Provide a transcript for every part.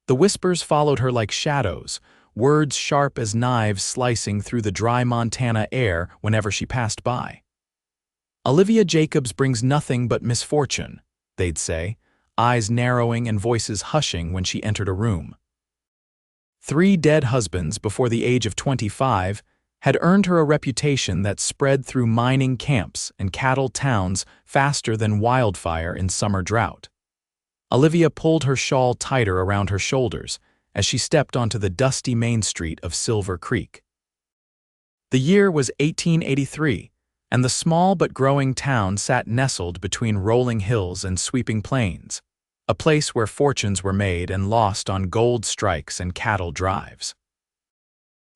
The whispers followed her like shadows, words sharp as knives slicing through the dry Montana air whenever she passed by. "Olivia Jacobs brings nothing but misfortune," they'd say, eyes narrowing and voices hushing when she entered a room. 3 dead husbands before the age of 25 had earned her a reputation that spread through mining camps and cattle towns faster than wildfire in summer drought. Olivia pulled her shawl tighter around her shoulders as she stepped onto the dusty main street of Silver Creek. The year was 1883, and the small but growing town sat nestled between rolling hills and sweeping plains, a place where fortunes were made and lost on gold strikes and cattle drives.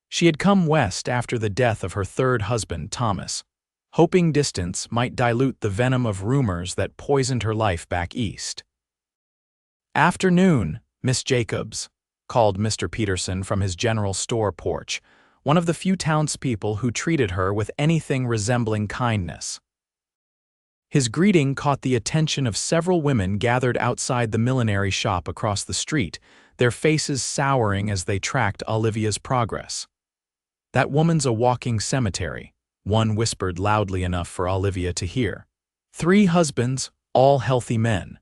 She had come west after the death of her 3rd husband, Thomas, hoping distance might dilute the venom of rumors that poisoned her life back east. "Afternoon, Miss Jacobs," called Mr. Peterson from his general store porch, one of the few townspeople who treated her with anything resembling kindness. His greeting caught the attention of several women gathered outside the millinery shop across the street, their faces souring as they tracked Olivia's progress. "That woman's a walking cemetery," one whispered loudly enough for Olivia to hear. "3 husbands, all healthy men.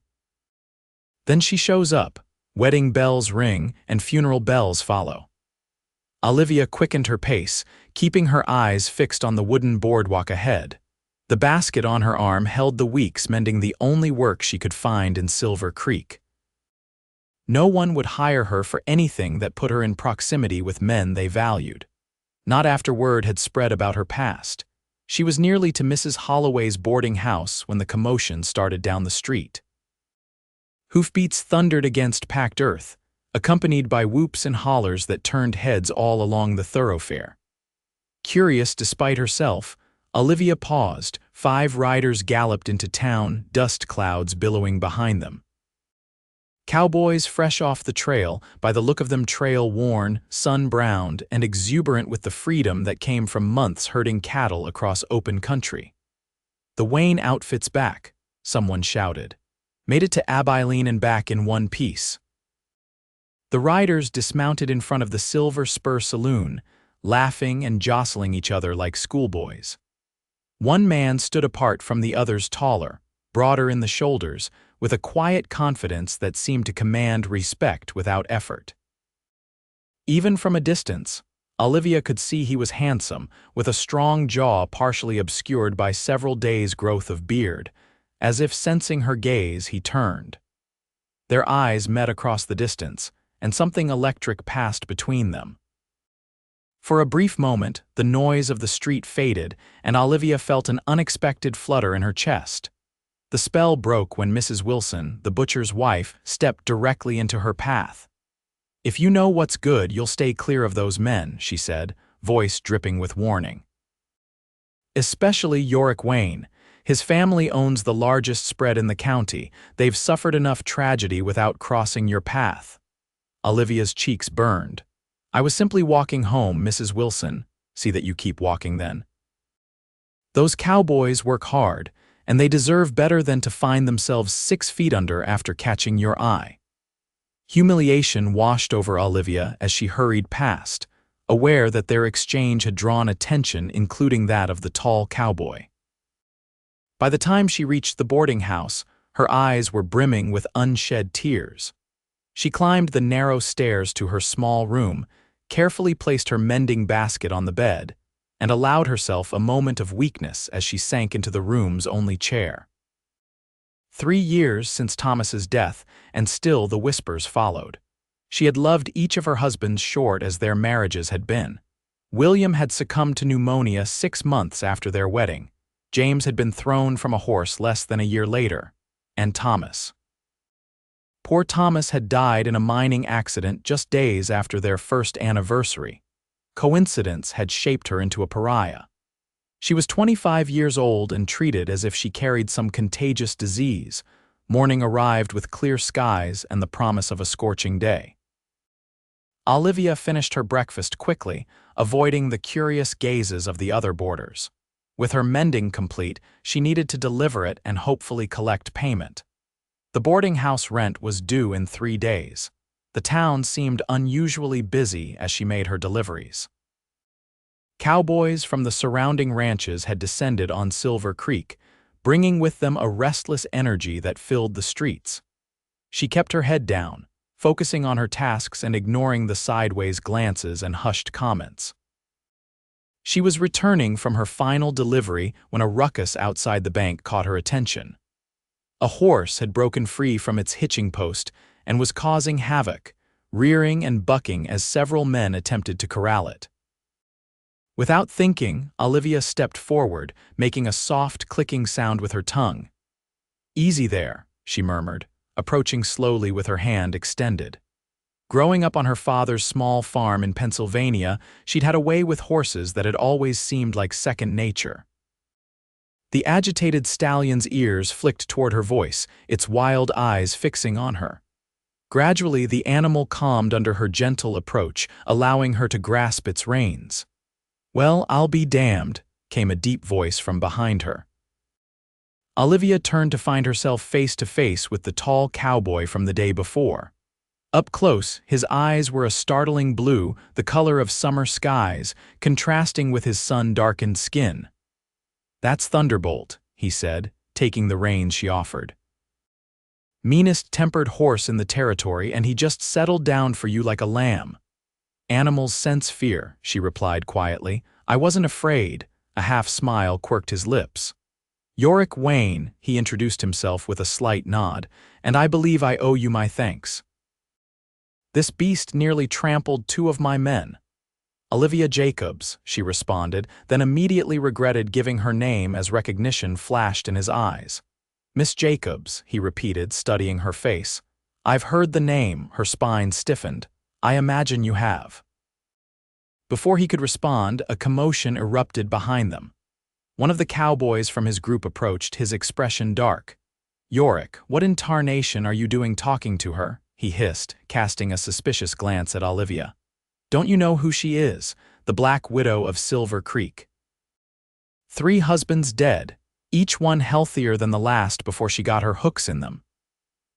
Then she shows up, wedding bells ring and funeral bells follow." Olivia quickened her pace, keeping her eyes fixed on the wooden boardwalk ahead. The basket on her arm held the weeks mending the only work she could find in Silver Creek. No one would hire her for anything that put her in proximity with men they valued. Not after word had spread about her past. She was nearly to Mrs. Holloway's boarding house when the commotion started down the street. Hoofbeats thundered against packed earth, accompanied by whoops and hollers that turned heads all along the thoroughfare. Curious despite herself, Olivia paused. 5 riders galloped into town, dust clouds billowing behind them. Cowboys fresh off the trail, by the look of them trail-worn, sun-browned, and exuberant with the freedom that came from months herding cattle across open country. "The Wayne outfit's back," someone shouted. "Made it to Abilene and back in one piece." The riders dismounted in front of the Silver Spur Saloon, laughing and jostling each other like schoolboys. One man stood apart from the others, taller, broader in the shoulders, with a quiet confidence that seemed to command respect without effort. Even from a distance, Olivia could see he was handsome, with a strong jaw partially obscured by several days' growth of beard. As if sensing her gaze, he turned. Their eyes met across the distance, and something electric passed between them. For a brief moment, the noise of the street faded, and Olivia felt an unexpected flutter in her chest. The spell broke when Mrs. Wilson, the butcher's wife, stepped directly into her path. "If you know what's good, you'll stay clear of those men," she said, voice dripping with warning. "Especially Yorick Wayne. His family owns the largest spread in the county. They've suffered enough tragedy without crossing your path." Olivia's cheeks burned. "I was simply walking home, Mrs. Wilson." "See that you keep walking then." "Those cowboys work hard, and they deserve better than to find themselves 6 feet under after catching your eye." Humiliation washed over Olivia as she hurried past, aware that their exchange had drawn attention, including that of the tall cowboy. By the time she reached the boarding house, her eyes were brimming with unshed tears. She climbed the narrow stairs to her small room, carefully placed her mending basket on the bed, and allowed herself a moment of weakness as she sank into the room's only chair. 3 years since Thomas's death, and still the whispers followed. She had loved each of her husbands short as their marriages had been. William had succumbed to pneumonia 6 months after their wedding. James had been thrown from a horse less than a year later. And Thomas. Poor Thomas had died in a mining accident just days after their first anniversary. Coincidence had shaped her into a pariah. She was 25 years old and treated as if she carried some contagious disease. Morning arrived with clear skies and the promise of a scorching day. Olivia finished her breakfast quickly, avoiding the curious gazes of the other boarders. With her mending complete, she needed to deliver it and hopefully collect payment. The boarding house rent was due in 3 days. The town seemed unusually busy as she made her deliveries. Cowboys from the surrounding ranches had descended on Silver Creek, bringing with them a restless energy that filled the streets. She kept her head down, focusing on her tasks and ignoring the sideways glances and hushed comments. She was returning from her final delivery when a ruckus outside the bank caught her attention. A horse had broken free from its hitching post and was causing havoc, rearing and bucking as several men attempted to corral it. Without thinking, Olivia stepped forward, making a soft clicking sound with her tongue. "Easy there," she murmured, approaching slowly with her hand extended. Growing up on her father's small farm in Pennsylvania, she'd had a way with horses that had always seemed like second nature. The agitated stallion's ears flicked toward her voice, its wild eyes fixing on her. Gradually, the animal calmed under her gentle approach, allowing her to grasp its reins. "Well, I'll be damned," came a deep voice from behind her. Olivia turned to find herself face to face with the tall cowboy from the day before. Up close, his eyes were a startling blue, the color of summer skies, contrasting with his sun-darkened skin. "That's Thunderbolt," he said, taking the reins she offered. "Meanest tempered horse in the territory, and he just settled down for you like a lamb." "Animals sense fear," she replied quietly. "I wasn't afraid." A half-smile quirked his lips. "Yorick Wayne," he introduced himself with a slight nod, "and I believe I owe you my thanks. This beast nearly trampled 2 of my men." "Olivia Jacobs," she responded, then immediately regretted giving her name as recognition flashed in his eyes. "Miss Jacobs," he repeated, studying her face. "I've heard the name," her spine stiffened. "I imagine you have." Before he could respond, a commotion erupted behind them. One of the cowboys from his group approached, his expression dark. "Yorick, what in tarnation are you doing talking to her?" he hissed, casting a suspicious glance at Olivia. "Don't you know who she is, the Black Widow of Silver Creek? 3 husbands dead, each one healthier than the last before she got her hooks in them."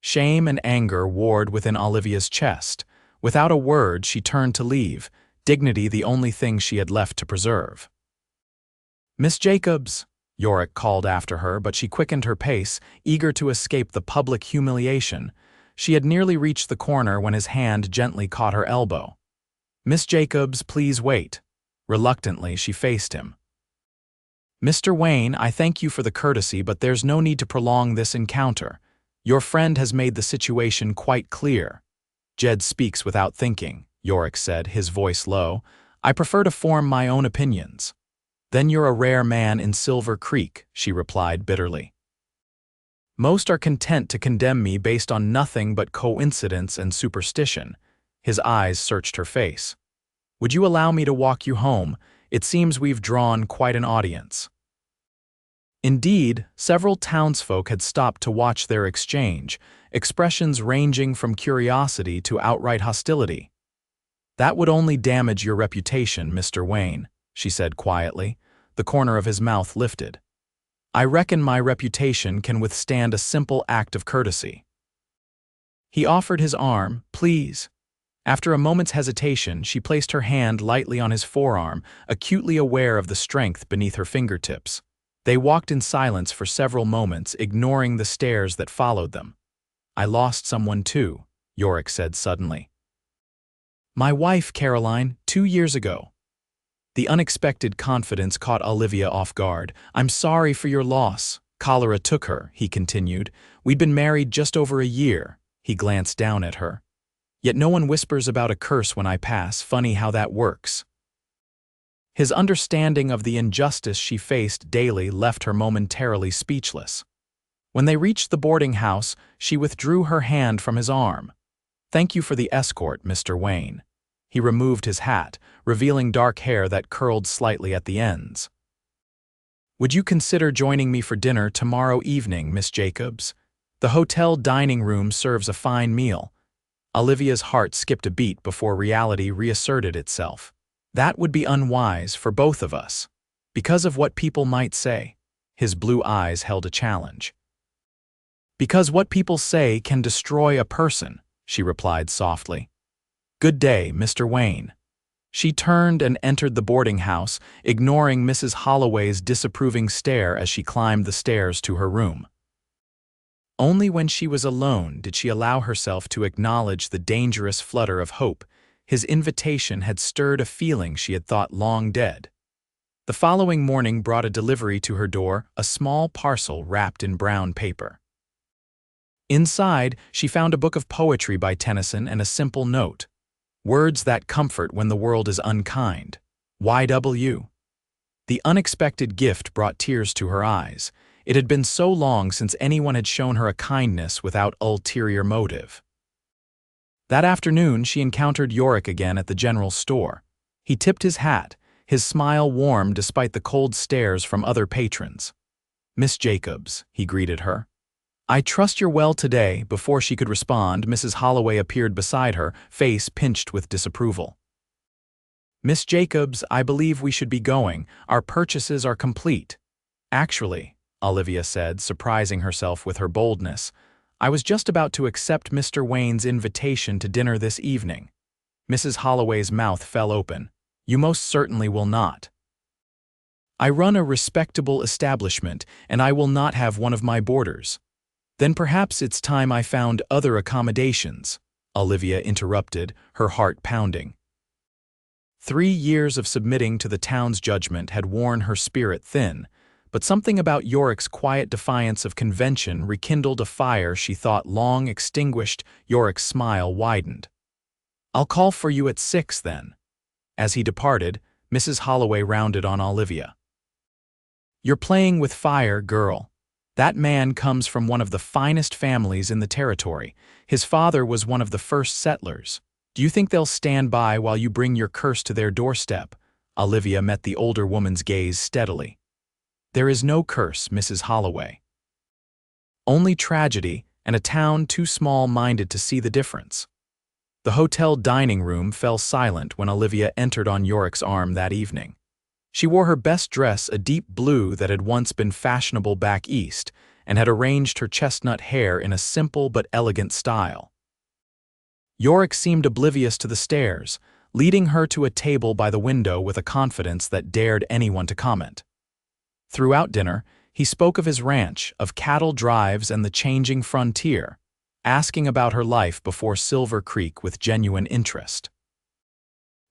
Shame and anger warred within Olivia's chest. Without a word, she turned to leave, dignity the only thing she had left to preserve. "Miss Jacobs," Yorick called after her, but she quickened her pace, eager to escape the public humiliation. She had nearly reached the corner when his hand gently caught her elbow. "Miss Jacobs, please wait." Reluctantly, she faced him. "Mr. Wayne, I thank you for the courtesy, but there's no need to prolong this encounter. Your friend has made the situation quite clear." "Jed speaks without thinking," Yorick said, his voice low. "I prefer to form my own opinions." "Then you're a rare man in Silver Creek," she replied bitterly. "Most are content to condemn me based on nothing but coincidence and superstition." His eyes searched her face. "Would you allow me to walk you home? It seems we've drawn quite an audience." Indeed, several townsfolk had stopped to watch their exchange, expressions ranging from curiosity to outright hostility. "That would only damage your reputation, Mr. Wayne," she said quietly, the corner of his mouth lifted. "I reckon my reputation can withstand a simple act of courtesy." He offered his arm. "Please." After a moment's hesitation, she placed her hand lightly on his forearm, acutely aware of the strength beneath her fingertips. They walked in silence for several moments, ignoring the stares that followed them. "I lost someone too," Yorick said suddenly. "My wife, Caroline, 2 years ago." The unexpected confidence caught Olivia off guard. "I'm sorry for your loss. Cholera took her," he continued. "We'd been married just over a year." He glanced down at her. "Yet no one whispers about a curse when I pass. Funny how that works." His understanding of the injustice she faced daily left her momentarily speechless. When they reached the boarding house, she withdrew her hand from his arm. "Thank you for the escort, Mr. Wayne." He removed his hat, revealing dark hair that curled slightly at the ends. "Would you consider joining me for dinner tomorrow evening, Miss Jacobs? The hotel dining room serves a fine meal." Olivia's heart skipped a beat before reality reasserted itself. "That would be unwise for both of us. Because of what people might say." His blue eyes held a challenge. "Because what people say can destroy a person." she replied softly. "Good day, Mr. Wayne." She turned and entered the boarding house, ignoring Mrs. Holloway's disapproving stare as she climbed the stairs to her room. Only when she was alone did she allow herself to acknowledge the dangerous flutter of hope. His invitation had stirred a feeling she had thought long dead. The following morning brought a delivery to her door, a small parcel wrapped in brown paper. Inside, she found a book of poetry by Tennyson and a simple note. "Words that comfort when the world is unkind. Y.W." The unexpected gift brought tears to her eyes. It had been so long since anyone had shown her a kindness without ulterior motive. That afternoon, she encountered Yorick again at the general store. He tipped his hat, his smile warm despite the cold stares from other patrons. "Miss Jacobs," he greeted her. "I trust you're well today." Before she could respond, Mrs. Holloway appeared beside her, face pinched with disapproval. "Miss Jacobs, I believe we should be going. Our purchases are complete." "Actually," Olivia said, surprising herself with her boldness, "I was just about to accept Mr. Wayne's invitation to dinner this evening." Mrs. Holloway's mouth fell open. "You most certainly will not." "I run a respectable establishment, and I will not have one of my boarders." "Then perhaps it's time I found other accommodations," Olivia interrupted, her heart pounding. 3 years of submitting to the town's judgment had worn her spirit thin, but something about Yorick's quiet defiance of convention rekindled a fire she thought long extinguished. Yorick's smile widened. "I'll call for you at 6 then." As he departed, Mrs. Holloway rounded on Olivia. "You're playing with fire, girl. That man comes from one of the finest families in the territory. His father was one of the first settlers. Do you think they'll stand by while you bring your curse to their doorstep?" Olivia met the older woman's gaze steadily. "There is no curse, Mrs. Holloway. Only tragedy and a town too small-minded to see the difference." The hotel dining room fell silent when Olivia entered on Yorick's arm that evening. She wore her best dress, a deep blue that had once been fashionable back east, and had arranged her chestnut hair in a simple but elegant style. Yorick seemed oblivious to the stares, leading her to a table by the window with a confidence that dared anyone to comment. Throughout dinner, he spoke of his ranch, of cattle drives and the changing frontier, asking about her life before Silver Creek with genuine interest.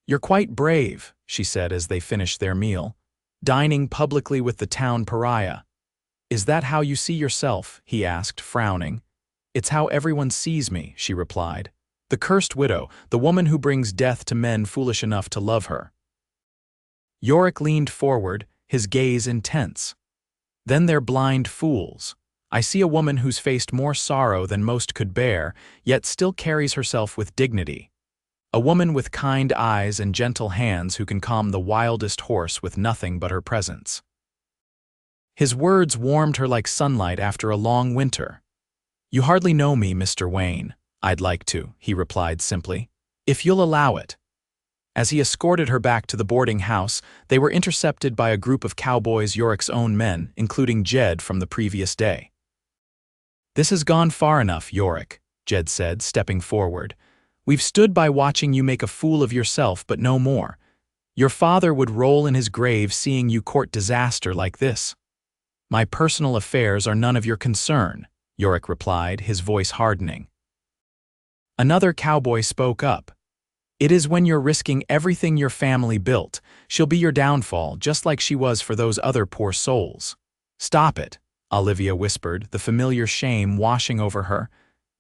"You're quite brave," she said as they finished their meal, "dining publicly with the town pariah." "Is that how you see yourself?" he asked, frowning. "It's how everyone sees me," she replied. "The cursed widow, the woman who brings death to men foolish enough to love her." Yorick leaned forward, his gaze intense. "Then they're blind fools. I see a woman who's faced more sorrow than most could bear, yet still carries herself with dignity. A woman with kind eyes and gentle hands who can calm the wildest horse with nothing but her presence." His words warmed her like sunlight after a long winter. "You hardly know me, Mr. Wayne." "I'd like to," he replied simply. "If you'll allow it." As he escorted her back to the boarding house, they were intercepted by a group of Cowboy's Yorick's own men, including Jed from the previous day. "This has gone far enough, Yorick," Jed said, stepping forward. "We've stood by watching you make a fool of yourself, but no more. Your father would roll in his grave seeing you court disaster like this." "My personal affairs are none of your concern," Yorick replied, his voice hardening. Another cowboy spoke up. "It is when you're risking everything your family built. She'll be your downfall, just like she was for those other poor souls." "Stop it," Olivia whispered, the familiar shame washing over her.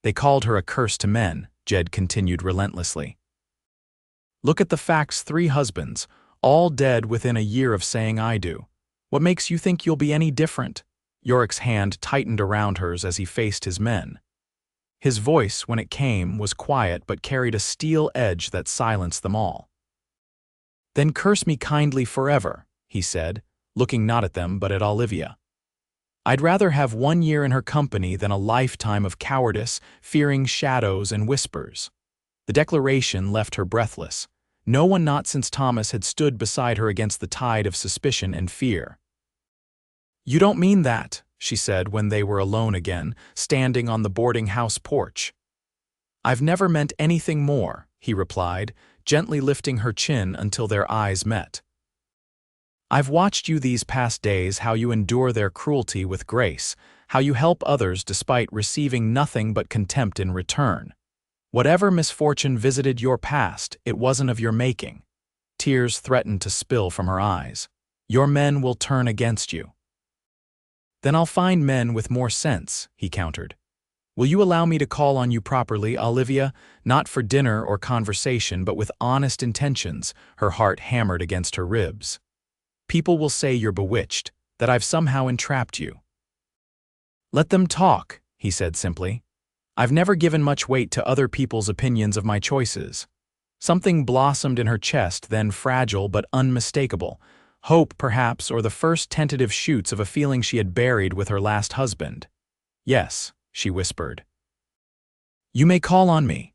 "They called her a curse to men," Jed continued relentlessly. "Look at the facts: 3 husbands, all dead within a year of saying I do. What makes you think you'll be any different?" Yorick's hand tightened around hers as he faced his men. His voice, when it came, was quiet but carried a steel edge that silenced them all. "Then curse me kindly forever," he said, looking not at them but at Olivia. "I'd rather have 1 year in her company than a lifetime of cowardice, fearing shadows and whispers." The declaration left her breathless. No one not since Thomas had stood beside her against the tide of suspicion and fear. "You don't mean that," she said when they were alone again, standing on the boarding house porch. I've never meant anything more, he replied, gently lifting her chin until their eyes met. I've watched you these past days, how you endure their cruelty with grace, how you help others despite receiving nothing but contempt in return. Whatever misfortune visited your past, it wasn't of your making. Tears threatened to spill from her eyes. Your men will turn against you. Then I'll find men with more sense, he countered. Will you allow me to call on you properly, Olivia, not for dinner or conversation, but with honest intentions, her heart hammered against her ribs. People will say you're bewitched, that I've somehow entrapped you. Let them talk, he said simply. I've never given much weight to other people's opinions of my choices. Something blossomed in her chest, then fragile but unmistakable. Hope, perhaps, or the first tentative shoots of a feeling she had buried with her last husband. Yes, she whispered. You may call on me.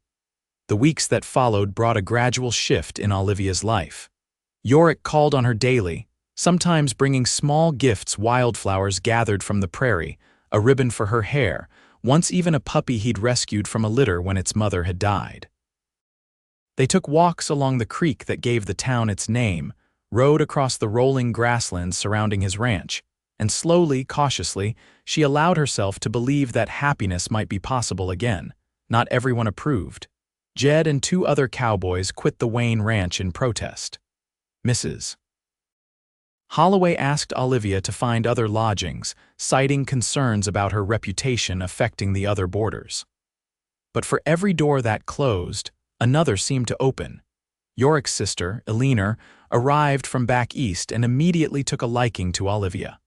The weeks that followed brought a gradual shift in Olivia's life. Yorick called on her daily, sometimes bringing small gifts, wildflowers gathered from the prairie, a ribbon for her hair, once even a puppy he'd rescued from a litter when its mother had died. They took walks along the creek that gave the town its name, rode across the rolling grasslands surrounding his ranch, and slowly, cautiously, she allowed herself to believe that happiness might be possible again. Not everyone approved. Jed and 2 other cowboys quit the Wayne ranch in protest. Mrs. Holloway asked Olivia to find other lodgings, citing concerns about her reputation affecting the other boarders. But for every door that closed, another seemed to open. Yorick's sister, Eleanor, arrived from back east and immediately took a liking to Olivia.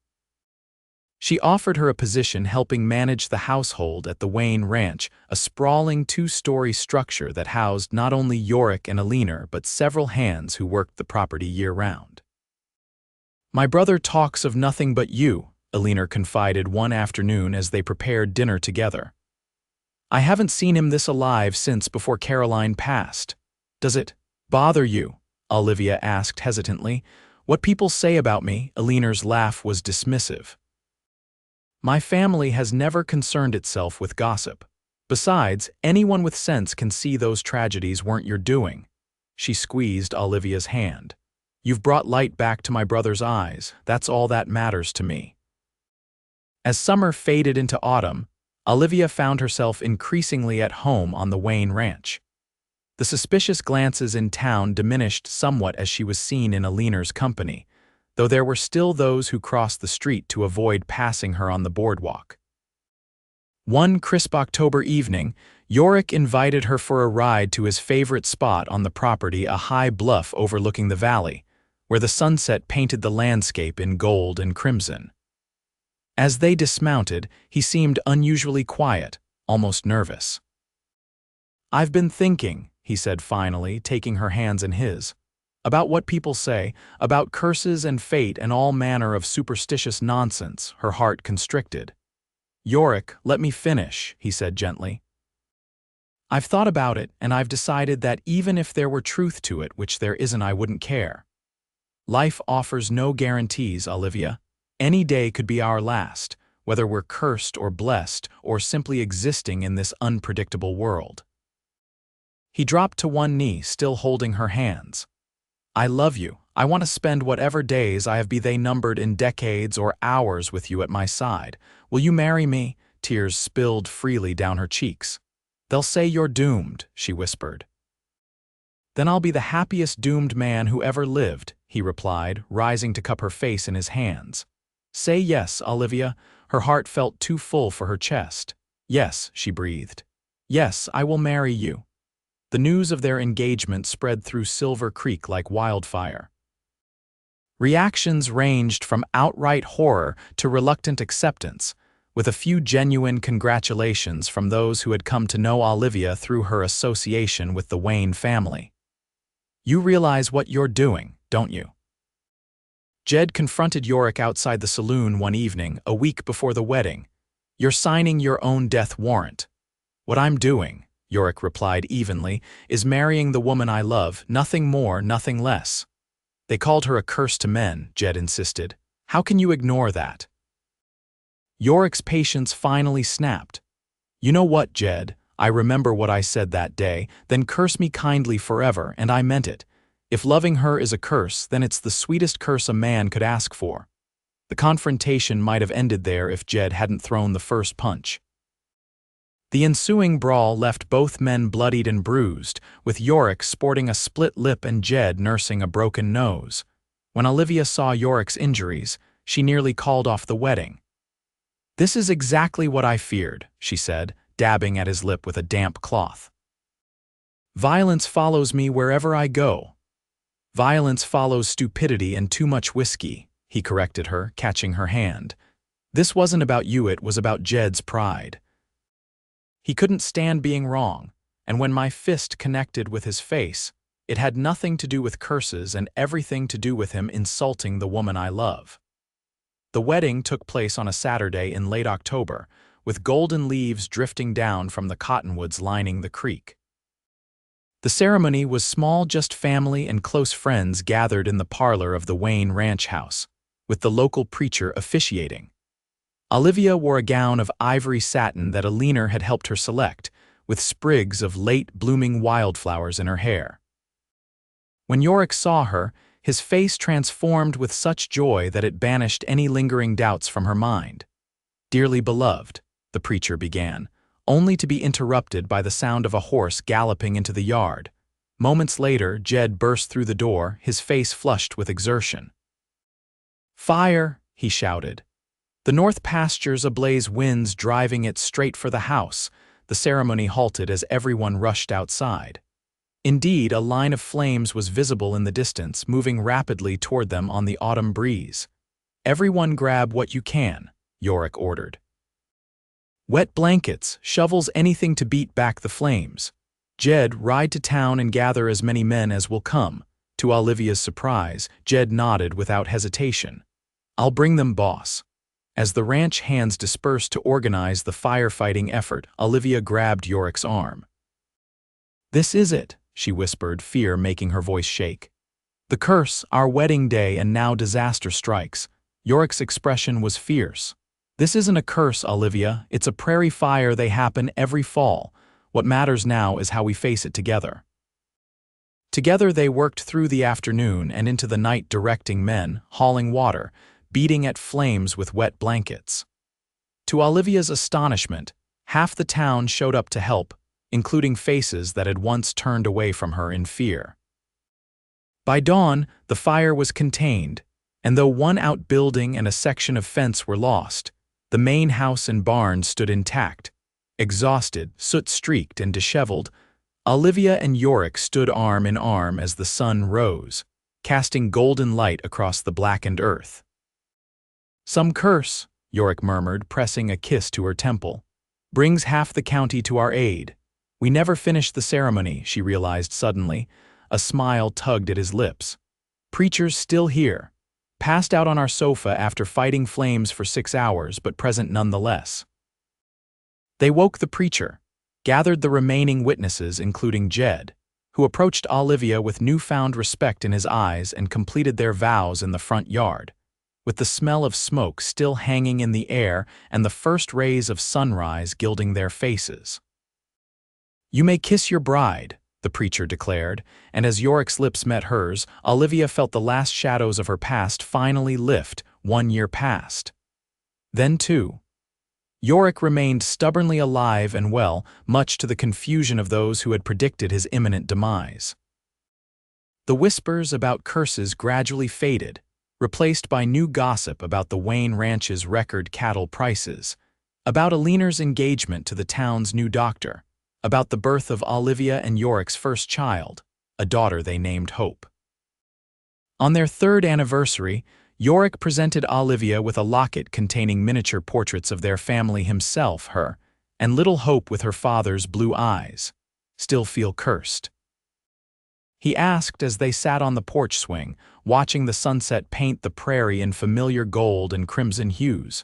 She offered her a position helping manage the household at the Wayne Ranch, a sprawling 2-story structure that housed not only Yorick and Eleanor but several hands who worked the property year-round. My brother talks of nothing but you, Eleanor confided one afternoon as they prepared dinner together. I haven't seen him this alive since before Caroline passed. Does it bother you? Olivia asked hesitantly. What people say about me? Eleanor's laugh was dismissive. My family has never concerned itself with gossip. Besides, anyone with sense can see those tragedies weren't your doing. She squeezed Olivia's hand. You've brought light back to my brother's eyes. That's all that matters to me. As summer faded into autumn, Olivia found herself increasingly at home on the Wayne Ranch. The suspicious glances in town diminished somewhat as she was seen in Eleanor's company, though there were still those who crossed the street to avoid passing her on the boardwalk. One crisp October evening, Yorick invited her for a ride to his favorite spot on the property, a high bluff overlooking the valley, where the sunset painted the landscape in gold and crimson. As they dismounted, he seemed unusually quiet, almost nervous. I've been thinking, he said finally, taking her hands in his, about what people say, about curses and fate and all manner of superstitious nonsense. Her heart constricted. Yorick, let me finish, he said gently. I've thought about it, and I've decided that even if there were truth to it, which there isn't, I wouldn't care. Life offers no guarantees, Olivia. Any day could be our last, whether we're cursed or blessed or simply existing in this unpredictable world. He dropped to one knee, still holding her hands. I love you. I want to spend whatever days I have, be they numbered in decades or hours, with you at my side. Will you marry me? Tears spilled freely down her cheeks. They'll say you're doomed, she whispered. Then I'll be the happiest doomed man who ever lived, he replied, rising to cup her face in his hands. Say yes, Olivia. Her heart felt too full for her chest. Yes, she breathed. Yes, I will marry you. The news of their engagement spread through Silver Creek like wildfire. Reactions ranged from outright horror to reluctant acceptance, with a few genuine congratulations from those who had come to know Olivia through her association with the Wayne family. You realize what you're doing, don't you? Jed confronted Yorick outside the saloon one evening, a week before the wedding. You're signing your own death warrant. What I'm doing, Yorick replied evenly, is marrying the woman I love, nothing more, nothing less. They called her a curse to men, Jed insisted. How can you ignore that? Yorick's patience finally snapped. You know what, Jed? I remember what I said that day, then curse me kindly forever, and I meant it. If loving her is a curse, then it's the sweetest curse a man could ask for. The confrontation might have ended there if Jed hadn't thrown the first punch. The ensuing brawl left both men bloodied and bruised, with Yorick sporting a split lip and Jed nursing a broken nose. When Olivia saw Yorick's injuries, she nearly called off the wedding. "This is exactly what I feared," she said, dabbing at his lip with a damp cloth. "Violence follows me wherever I go." "Violence follows stupidity and too much whiskey," he corrected her, catching her hand. "This wasn't about you, it was about Jed's pride. He couldn't stand being wrong, and when my fist connected with his face, it had nothing to do with curses and everything to do with him insulting the woman I love." The wedding took place on a Saturday in late October, with golden leaves drifting down from the cottonwoods lining the creek. The ceremony was small, just family and close friends gathered in the parlor of the Wayne ranch house, with the local preacher officiating. Olivia wore a gown of ivory satin that a leaner had helped her select, with sprigs of late-blooming wildflowers in her hair. When Yorick saw her, his face transformed with such joy that it banished any lingering doubts from her mind. "Dearly beloved," the preacher began, only to be interrupted by the sound of a horse galloping into the yard. Moments later, Jed burst through the door, his face flushed with exertion. "Fire!" he shouted. "The north pastures ablaze, winds driving it straight for the house." The ceremony halted as everyone rushed outside. Indeed, a line of flames was visible in the distance, moving rapidly toward them on the autumn breeze. "Everyone grab what you can," Yorick ordered. "Wet blankets, shovels, anything to beat back the flames. Jed, ride to town and gather as many men as will come." To Olivia's surprise, Jed nodded without hesitation. "I'll bring them, boss." As the ranch hands dispersed to organize the firefighting effort, Olivia grabbed Yorick's arm. "This is it," she whispered, fear making her voice shake. "The curse, our wedding day, and now disaster strikes." Yorick's expression was fierce. "This isn't a curse, Olivia. It's a prairie fire. They happen every fall. What matters now is how we face it together." Together they worked through the afternoon and into the night, directing men, hauling water, beating at flames with wet blankets. To Olivia's astonishment, half the town showed up to help, including faces that had once turned away from her in fear. By dawn, the fire was contained, and though one outbuilding and a section of fence were lost, the main house and barn stood intact. Exhausted, soot-streaked, and disheveled, Olivia and Yorick stood arm in arm as the sun rose, casting golden light across the blackened earth. "Some curse," Yorick murmured, pressing a kiss to her temple, "brings half the county to our aid." "We never finished the ceremony," she realized suddenly. A smile tugged at his lips. "Preacher's still here, passed out on our sofa after fighting flames for 6 hours, but present nonetheless." They woke the preacher, gathered the remaining witnesses including Jed, who approached Olivia with newfound respect in his eyes, and completed their vows in the front yard, with the smell of smoke still hanging in the air and the first rays of sunrise gilding their faces. "You may kiss your bride," the preacher declared, and as Yorick's lips met hers, Olivia felt the last shadows of her past finally lift. 1 year passed. Then, too, Yorick remained stubbornly alive and well, much to the confusion of those who had predicted his imminent demise. The whispers about curses gradually faded, replaced by new gossip about the Wayne Ranch's record cattle prices, about a leaner's engagement to the town's new doctor, about the birth of Olivia and Yorick's first child, a daughter they named Hope. On their 3rd anniversary, Yorick presented Olivia with a locket containing miniature portraits of their family, himself, her, and little Hope with her father's blue eyes. "Still feel cursed?" he asked as they sat on the porch swing, watching the sunset paint the prairie in familiar gold and crimson hues.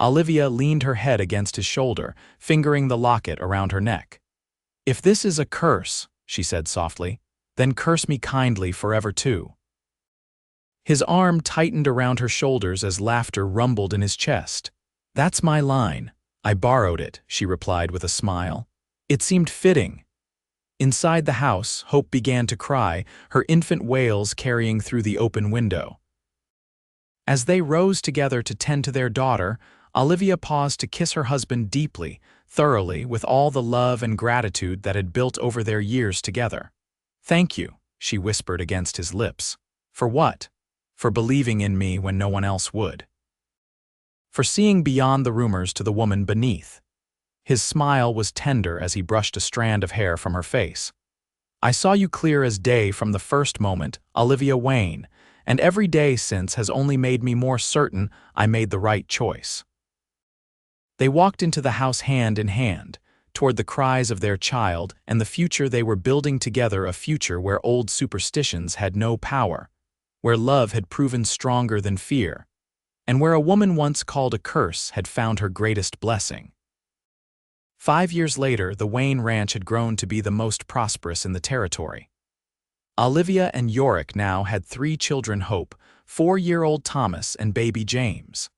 Olivia leaned her head against his shoulder, fingering the locket around her neck. "If this is a curse," she said softly, "then curse me kindly forever too." His arm tightened around her shoulders as laughter rumbled in his chest. "That's my line. I borrowed it," she replied with a smile. It seemed fitting. Inside the house, Hope began to cry, her infant wails carrying through the open window. As they rose together to tend to their daughter, Olivia paused to kiss her husband deeply, thoroughly, with all the love and gratitude that had built over their years together. "Thank you," she whispered against his lips. "For what?" "For believing in me when no one else would. For seeing beyond the rumors to the woman beneath." His smile was tender as he brushed a strand of hair from her face. "I saw you clear as day from the first moment, Olivia Wayne, and every day since has only made me more certain I made the right choice." They walked into the house hand in hand, toward the cries of their child and the future they were building together, a future where old superstitions had no power, where love had proven stronger than fear, and where a woman once called a curse had found her greatest blessing. 5 years later, the Wayne Ranch had grown to be the most prosperous in the territory. Olivia and Yorick now had 3 children: Hope, 4-year-old Thomas, and baby James.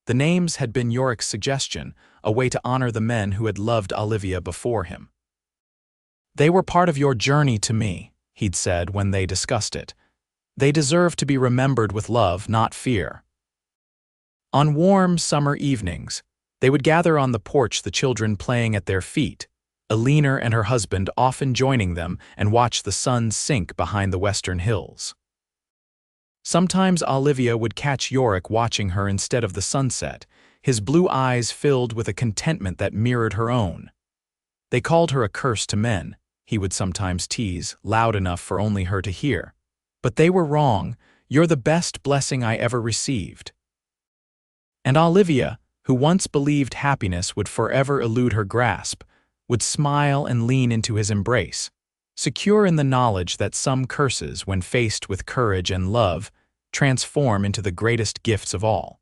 The names had been Yorick's suggestion, a way to honor the men who had loved Olivia before him. "They were part of your journey to me," he'd said when they discussed it. "They deserve to be remembered with love, not fear." On warm summer evenings, they would gather on the porch, the children playing at their feet, Elena and her husband often joining them, and watch the sun sink behind the western hills. Sometimes Olivia would catch Yorick watching her instead of the sunset, his blue eyes filled with a contentment that mirrored her own. "They called her a curse to men," he would sometimes tease, loud enough for only her to hear. "But they were wrong. You're the best blessing I ever received." And Olivia, who once believed happiness would forever elude her grasp, would smile and lean into his embrace, secure in the knowledge that some curses, when faced with courage and love, transform into the greatest gifts of all.